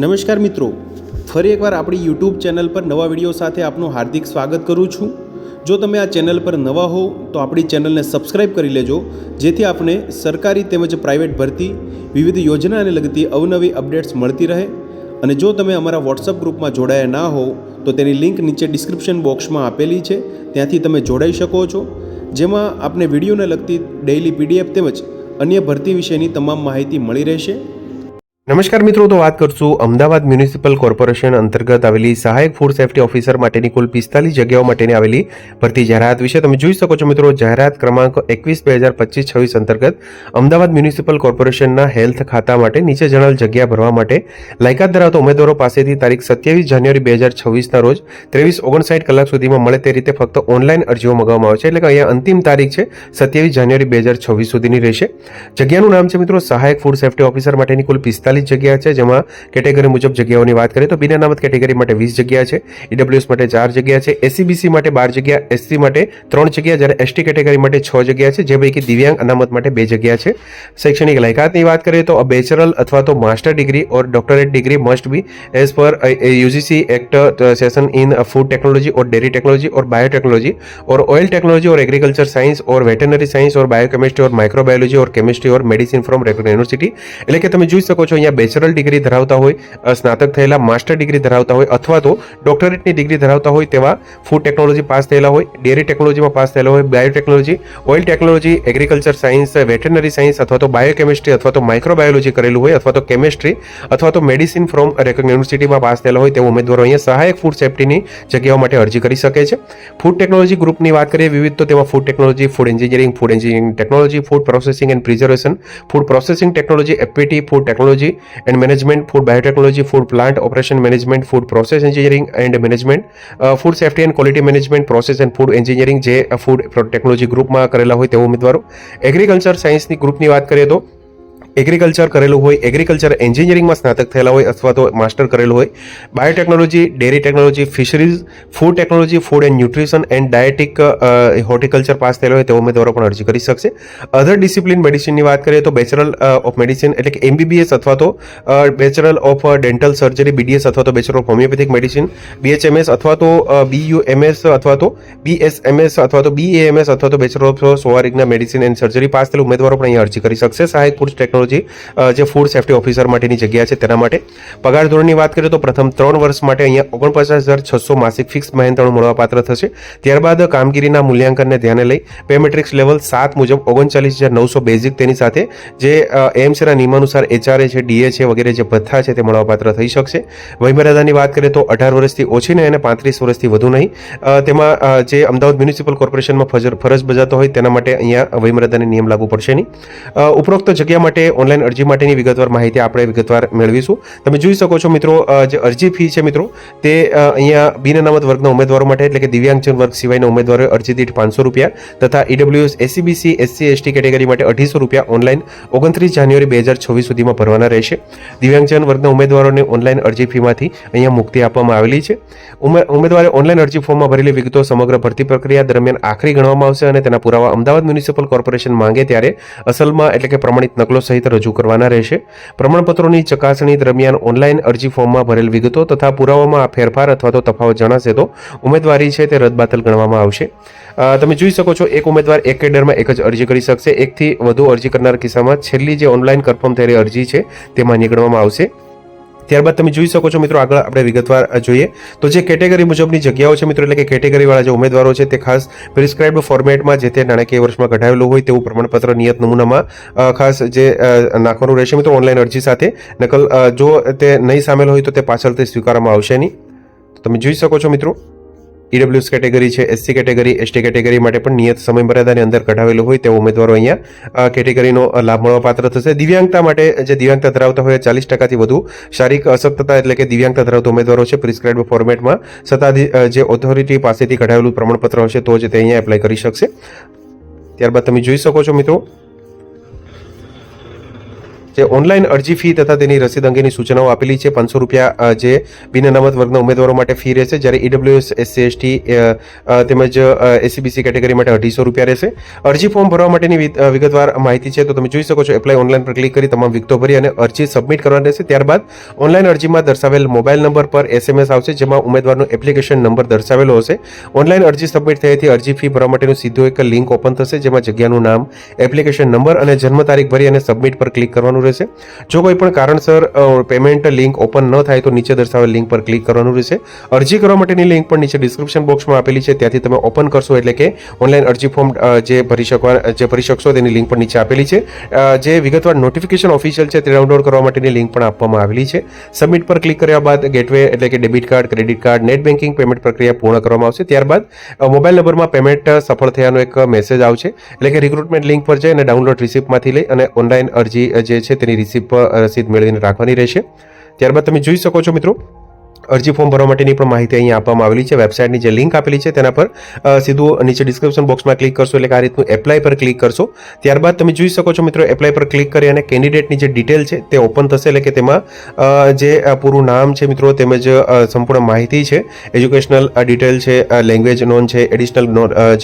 નમસ્કાર મિત્રો, ફરી એકવાર આપણી યુટ્યુબ ચેનલ પર નવા વિડીયો સાથે આપનું હાર્દિક સ્વાગત કરું છું। જો તમે આ ચેનલ પર નવા હો તો આપણી ચેનલને સબસ્ક્રાઇબ કરી લેજો, જેથી આપને સરકારી તેમજ પ્રાઇવેટ ભરતી વિવિધ યોજનાને લગતી અવનવી અપડેટ્સ મળતી રહે। અને જો તમે અમારા વોટ્સઅપ ગ્રુપમાં જોડાયા ના હો તો તેની લિંક નીચે ડિસ્ક્રિપ્શન બોક્સમાં આપેલી છે, ત્યાંથી તમે જોડાઈ શકો છો, જેમાં આપને વિડીયોને લગતી ડેઇલી પીડીએફ તેમજ અન્ય ભરતી વિશેની તમામ માહિતી મળી રહેશે। નમસ્કાર મિત્રો, તો વાત કરશું અમદાવાદ મ્યુનિસિપલ કોર્પોરેશન અંતર્ગત આવેલી સહાયક ફૂડ સેફ્ટી ઓફિસર માટેની કુલ 45 જગ્યાઓ માટેની આવેલી ભરતી જાહેરાત વિશે તમે જોઈ શકો છો મિત્રો। જાહેરાત ક્રમાંક 21/2025-26 અંતર્ગત અમદાવાદ મ્યુનિસિપલ કોર્પોરેશનના હેલ્થ ખાતા માટે નીચે જણાવેલ જગ્યા ભરવા માટે લાયકાત ધરાવતા ઉમેદવારો પાસેથી તારીખ 27 જાન્યુઆરી 2026ના રોજ 23:59 કલાક સુધીમાં મળે તે રીતે ફક્ત ઓનલાઈન અરજીઓ મંગાવવામાં આવે છે, એટલે કે અહીંયા અંતિમ તારીખ છે 27 જાન્યુઆરી 2026 સુધીની રહેશે। જગ્યાનું નામ છે મિત્રો સહાયક ફૂડ સેફ્ટી ઓફિસર માટેની કુલ 45 જગ્યા છે, જેમાં કેટેગરી મુજબ જગ્યાઓની વાત કરીએ તો બિન અનામત કેટેગરી માટે 20 જગ્યા છે, ઈડબ્લ્યુએસ માટે 4 જગ્યા છે, એસસીબીસી માટે 12 જગ્યા, એસસી માટે 3 જગ્યા, જ્યારે એસટી કેટેગરી માટે 6 જગ્યા છે, જે પૈકી દિવ્યાંગ અનામત માટે 2 જગ્યા છે। શૈક્ષણિક લાયકાતની વાત કરીએ તો બેચરલ અથવા તો master degree or doctorate degree must be as per UGC act session in food technology और डेयरी टेक्नोलॉजी और बायोटेक्नोलॉजी और ऑयल टेक्नोलॉजी और एग्रीकल्चर साइंस और वेटरनरी साइंस और बायोकेमिस्ट्री और माइक्रोबायोलॉजी और केमिस्ट्री और मेडिसिन फ्रॉम रेगुलर यूनिवर्सिटी, એટલે કે તમે જોઈ શકો છો અહીંયા બેચરલ ડિગ્રી ધરાવતા હોય, સ્નાતક થયેલા, માસ્ટર ડિગ્રી ધરાવતા હોય અથવા તો ડોક્ટરેટની ડિગ્રી ધરાવતા હોય તેવા ફૂડ ટેકનોલોજી પાસ થયેલા હોય, ડેરી ટેકનોલોજીમાં પાસ થયેલા હોય, biotechnology, oil technology, agriculture science, veterinary science અથવા તો બાયોકેમિસ્ટ્રી અથવા તો માઇક્રોબાયોલોજી કરેલું હોય અથવા તો કેમિસ્ટ્રી અથવા તો મેડિસિન ફ્રોમ રેકગ્નાઇઝ્ડ યુનિવર્સિટીમાં પાસ થયેલા હોય તેવા ઉમેદવારો અહીંયા સહાયક ફૂડ સેફ્ટીની જગ્યાઓ માટે અરજી કરી શકે છે। ફૂડ ટેકનોલોજી ગ્રુપની વાત કરીએ વિવિધ તો તેમાં food technology, food engineering technology, food processing and preservation, food processing technology, FPT, food technology and management, food biotechnology, food plant operation management, food process engineering and management, food safety and quality management, process and food engineering જે food technology ગ્રુપમાં કરેલા હોય તેવા ઉમેદવારો। Agriculture સાયન્સની ગ્રુપની વાત કરીએ તો એગ્રીકલ્ચર કરેલું હોય, એગ્રીકલ્ચર એન્જિનિયરિંગમાં સ્નાતક થયેલા હોય અથવા તો માસ્ટર કરેલું હોય, biotechnology, dairy technology, fisheries, food technology, food and nutrition and dietic horticulture pass થયેલા હોય તેવા ઉમેદવારો પણ અરજી કરી શકશે। અધર ડિસિપ્લિન મેડિસિનની વાત કરીએ તો બેચરલ ઓફ મેડિસિન એટલે કે એમબીબીએસ અથવા તો bachelor of dental surgery BDS અથવા તો bachelor of homeopathic medicine BHMS અથવા તો બીયુએમએસ અથવા તો બીએસએમએસ અથવા તો બીએએમએસ અથવા તો બેચરલ ઓફ સોવારિકના મેડિસિન એન્ડ સર્જરી પાસ થયેલા ઉમેદવારો પણ અહીંયા અરજી કરી શકશે સહાયક ફૂડ ટેકનોલોજી જે ફૂડ સેફ્ટી ઓફિસર માટેની જગ્યા છે તેના માટે। પગાર ધોરણની વાત કરીએ તો પ્રથમ 3 વર્ષ માટે અહીંયા 49,600 માસિક ફિક્સ મહેનતાણું મળવાપાત્ર થશે। ત્યારબાદ કામગીરીના મૂલ્યાંકનને ધ્યાને લઈ પે મેટ્રિક્સ લેવલ 7 મુજબ 39,900 બેઝિક, તેની સાથે જે એએમસીના નિયમાનુસાર એચઆરએ છે, ડીએ છે વગેરે જે ભથ્થા છે તે મળવાપાત્ર થઈ શકશે। વયમર્યાદાની વાત કરીએ તો 18 વર્ષથી ઓછી નહીં અને 35 વર્ષથી વધુ નહીં। તેમાં જે અમદાવાદ મ્યુનિસિપલ કોર્પોરેશનમાં ફરજ બજાવતો હોય તેના માટે અહીંયા વયમર્યાદાની નિયમ લાગુ પડશે નહીં। ઉપરોક્ત જગ્યા માટે ઓનલાઈન અરજી માટેની વિગતવાર માહિતી આપણે વિગતવાર મેળવીશું। તમે જોઈ શકો છો મિત્રો, જે અરજી ફી છે મિત્રો તે અહીંયા બિન અનામત વર્ગના ઉમેદવારો માટે એટલે કે દિવ્યાંગજન વર્ગ સિવાયના ઉમેદવારોએ અરજી દીઠ 500 રૂપિયા તથા EWS, SCBC, SC, ST category માટે 250 રૂપિયા ઓનલાઈન 29 જાન્યુઆરી 2026 સુધીમાં ભરવાના રહેશે। દિવ્યાંગજન વર્ગના ઉમેદવારોને ઓનલાઈન અરજી ફીમાંથી અહીંયા મુક્તિ આપવામાં આવેલી છે। ઉમેદવારે ઓનલાઈન અરજી ફોર્મમાં ભરેલી વિગતો સમગ્ર ભરતી પ્રક્રિયા દરમિયાન આખરી ગણવામાં આવશે અને તેના પુરાવા અમદાવાદ મ્યુનિસિપલ કોર્પોરેશન માંગે ત્યારે અસલમાં એટલે કે પ્રમાણિત નકલો સહિત રજૂ કરવાના રહેશે। પ્રમાણપત્રોની ચકાસણી દરમિયાન ઓનલાઈન અરજી ફોર્મમાં ભરેલ વિગતો તથા પુરાવામાં ફેરફાર અથવા તો તફાવત જણાશે તો ઉમેદવારી છે તે રદબાતલ ગણવામાં આવશે। તમે જોઈ શકો છો એક ઉમેદવાર એક કેડરમાં એક જ અરજી કરી શકશે। એકથી વધુ અરજી કરનાર કિસ્સામાં છેલ્લી જે ઓનલાઈન કન્ફર્મ થયેલી અરજી છે તે માન્ય ગણવામાં આવશે। ત્યારબાદ તમે જોઈ શકો છો મિત્રો, આગળ આપણે વિગતવાર જોઈએ તો જે કેટેગરી મુજબની જગ્યાઓ છે મિત્રો એટલે કે કેટેગરીવાળા જે ઉમેદવારો છે તે ખાસ પ્રિસ્ક્રાઇબ્ડ ફોર્મેટમાં જે તે નાણાકીય વર્ષમાં કઢાવેલું હોય તેવું પ્રમાણપત્ર નિયત નમૂનામાં ખાસ જે નાખવાનું રહેશે મિત્રો ઓનલાઈન અરજી સાથે। નકલ જો તે નહીં સામેલ હોય તો તે પાછળથી સ્વીકારવામાં આવશે નહીં। તમે જોઈ શકો છો મિત્રો, ઈડબ્લ્યુએસ કેટેગરી છે, એસસી કેટેગરી, એસટી કેટેગરી માટે પણ નિયત સમયમર્યાદાની અંદર કઢાવેલું હોય તેવા ઉમેદવારો અહીંયા કેટેગરીનો લાભ મળવાપાત્ર થશે। દિવ્યાંગતા માટે જે દિવ્યાંગતા ધરાવતા હોય 40%થી વધુ શારીરિક અશક્તતા એટલે કે દિવ્યાંગતા ધરાવતા ઉમેદવારો છે પ્રિસ્ક્રાઇબ્ડ ફોર્મેટમાં સત્તાધી જે ઓથોરિટી પાસેથી કઢાવેલું પ્રમાણપત્ર હશે તો જ તે અહીંયા એપ્લાય કરી શકશે। ત્યારબાદ તમે જોઈ શકો છો મિત્રો, જે ઓનલાઈન અરજી ફી તથા તેની રસીદ અંગેની સૂચનાઓ આપેલી છે. 500 રૂપિયા જે બિન અનામત વર્ગના ઉમેદવારો માટે ફી રહેશે, જ્યારે ઈડબ્લ્યુએસ, SC, ST તેમજ SCBC કેટેગરી માટે 250 રૂપિયા રહેશે. અરજી ફોર્મ ભરવા માટેની વિગતવાર માહિતી છે તો તમે જોઈ શકો છો. એપ્લાય ઓનલાઈન પર ક્લિક કરી તમામ વિગતો ભરી અને અરજી સબમિટ કરવાની રહેશે. ત્યારબાદ ઓનલાઈન અરજીમાં દર્શાવેલ મોબાઈલ નંબર પર SMS આવશે, જેમાં ઉમેદવારનો એપ્લિકેશન નંબર દર્શાવેલો હશે. ઓનલાઈન અરજી સબમિટ થયાથી અરજી ફી ભરવા માટેનું સીધું એક લિંક ઓપન થશે, જેમાં જગ્યાનું નામ, એપ્લિકેશન નંબર અને જન્મ તારીખ ભરી અને સબમિટ પર ક્લિક કરવાનું રહેશે. જો કોઈ પણ કારણસર પેમેન્ટ લિંક ઓપન ન થાય તો નીચે દર્શાવેલ લિંક પર ક્લિક કરવાનું રહેશે. અરજી કરવા માટેની લિંક પણ નીચે ડિસ્ક્રિપ્શન બોક્સમાં આપેલી છે, ત્યાંથી તમે ઓપન કરશો એટલે કે ઓનલાઈન અરજી ફોર્મ જે ભરી શકશો તેની લિંક પણ નીચે આપેલી છે. જે વિગતવાર નોટિફિકેશન ઓફિશિયલ છે તે ડાઉનલોડ કરવા માટેની લિંક પણ આપવામાં આવેલી છે. સબમિટ પર ક્લિક કર્યા બાદ ગેટવે એટલે કે debit card, credit card, net banking payment પ્રક્રિયા પૂર્ણ કરવામાં આવશે. ત્યારબાદ મોબાઈલ નંબરમાં પેમેન્ટ સફળ થયાનો એક મેસેજ આવશે, એટલે કે રિક્રુટમેન્ટ લિંક પર જઈ અને ડાઉનલોડ રિસિપ્ટમાંથી લઈ અને ઓનલાઈન અરજી જે છે તેની રસીદ મેળવીને રાખવાની રહેશે. ત્યારબાદ તમે જોઈ શકો છો મિત્રો, અરજી ફોર્મ ભરવા માટેની પણ માહિતી અહીંયા આપવામાં આવેલી છે. વેબસાઇટની જે લિંક આપેલી છે તેના પર સીધું નીચે ડિસ્ક્રિપ્શન બોક્સમાં ક્લિક કરશો એટલે કે આ રીતનું એપ્લાય પર ક્લિક કરશો. ત્યારબાદ તમે જોઈ શકો છો મિત્રો, એપ્લાય પર ક્લિક કરી અને કેન્ડિડેટની જે ડિટેલ છે તે ઓપન થશે, એટલે કે તેમાં જે પૂરું નામ છે મિત્રો તેમજ સંપૂર્ણ માહિતી છે, એજ્યુકેશનલ ડિટેલ છે, લેંગ્વેજ નોન છે, એડિશનલ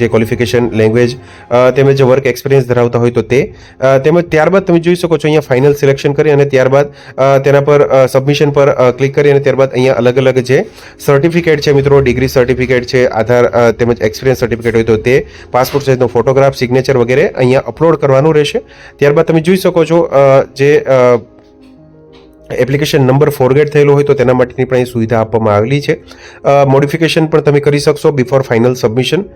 જે ક્વોલિફિકેશન લેંગ્વેજ તેમજ વર્ક એક્સપિરિયન્સ ધરાવતા હોય તો તે તેમજ ત્યારબાદ તમે જોઈ શકો છો અહીંયા ફાઇનલ સિલેક્શન કરી અને ત્યારબાદ તેના પર સબમિશન પર ક્લિક કરી અને ત્યારબાદ અહીંયા અલગ અલગ જે સર્ટિફિકેટ છે મિત્રો, ડિગ્રી સર્ટિફિકેટ છે, આધાર તેમજ એક્સપિરિયન્સ સર્ટિફિકેટ હોય તો તે, પાસપોર્ટ સાઇઝનો ફોટોગ્રાફ, સિગ્નેચર વગેરે અહીંયા અપલોડ કરવાનું રહેશે. ત્યારબાદ તમે જોઈ શકો છો જે એપ્લિકેશન નંબર ફોરગેટ થયેલો હોય તો તેના માટેની પણ અહીં સુવિધા આપવામાં આવેલી છે. મોડિફિકેશન પણ તમે કરી શકશો બિફોર ફાઇનલ સબમિશન.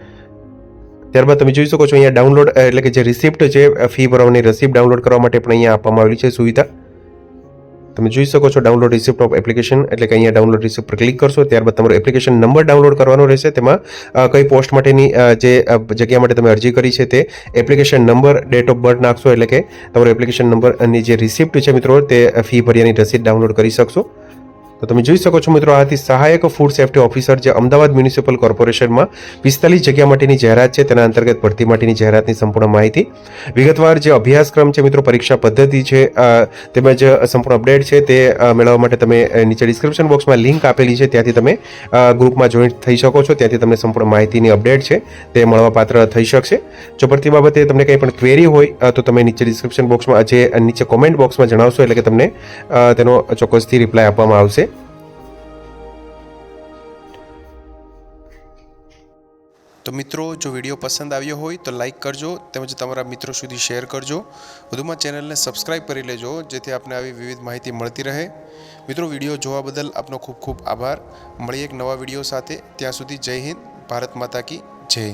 ત્યારબાદ તમે જોઈ શકો છો અહીંયા ડાઉનલોડ એટલે કે જે રિસિપ્ટ છે, ફી ભરવાની રસીદ ડાઉનલોડ કરવા માટે પણ અહીંયા આપવામાં આવેલી છે સુવિધા. તમે જોઈ શકો છો ડાઉનલોડ રિસિપ્ટ ઓફ એપ્લિકેશન, એટલે કે અહીંયા ડાઉનલોડ રિસિપ્ટ પર ક્લિક કરશો. ત્યારબાદ તમારો એપ્લિકેશન નંબર ડાઉનલોડ કરવાનો રહેશે. તેમાં કઈ પોસ્ટ માટેની જે જગ્યા માટે તમે અરજી કરી છે તે application number, date of birth નાખશો એટલે કે તમારો એપ્લિકેશન નંબરની જે રિસિપ્ટ છે મિત્રો તે ફી ભર્યાની રસીદ ડાઉનલોડ કરી શકશો. તો તમે જોઈ શકો છો મિત્રો, આથી સહાયક ફૂડ સેફ્ટી ઓફિસર જે અમદાવાદ મ્યુનિસિપલ કોર્પોરેશનમાં 45 જગ્યા માટેની જાહેરાત છે તેના અંતર્ગત ભરતી માટેની જાહેરાતની સંપૂર્ણ માહિતી, વિગતવાર જે અભ્યાસક્રમ છે મિત્રો, પરીક્ષા પદ્ધતિ છે તેમજ સંપૂર્ણ અપડેટ છે તે મેળવવા માટે તમે નીચે ડિસ્ક્રિપ્શન બોક્સમાં લિંક આપેલી છે, ત્યાંથી તમે ગ્રુપમાં જોઈન્ટ થઈ શકો છો. ત્યાંથી તમને સંપૂર્ણ માહિતીની અપડેટ છે તે મળવાપાત્ર થઈ શકશે. જો ભરતી બાબતે તમને કંઈ પણ ક્વેરી હોય તો તમે નીચે ડિસ્ક્રિપ્શન બોક્સમાં જે નીચે કોમેન્ટ બોક્સમાં જણાવશો એટલે કે તમને તેનો ચોક્કસથી રિપ્લાય આપવામાં આવશે. તો મિત્રો, જો વિડીયો પસંદ આવ્યો હોય તો લાઇક કરજો તેમજ તમારા મિત્રો સુધી શેર કરજો. વધુમાં ચેનલને સબસ્ક્રાઈબ કરી લેજો જેથી આપને આવી વિવિધ માહિતી મળતી રહે. મિત્રો, વિડીયો જોવા બદલ આપનો ખૂબ ખૂબ આભાર. મળીએ એક નવા વિડીયો સાથે. ત્યાં સુધી જય હિન્દ, ભારત માતા કી જય.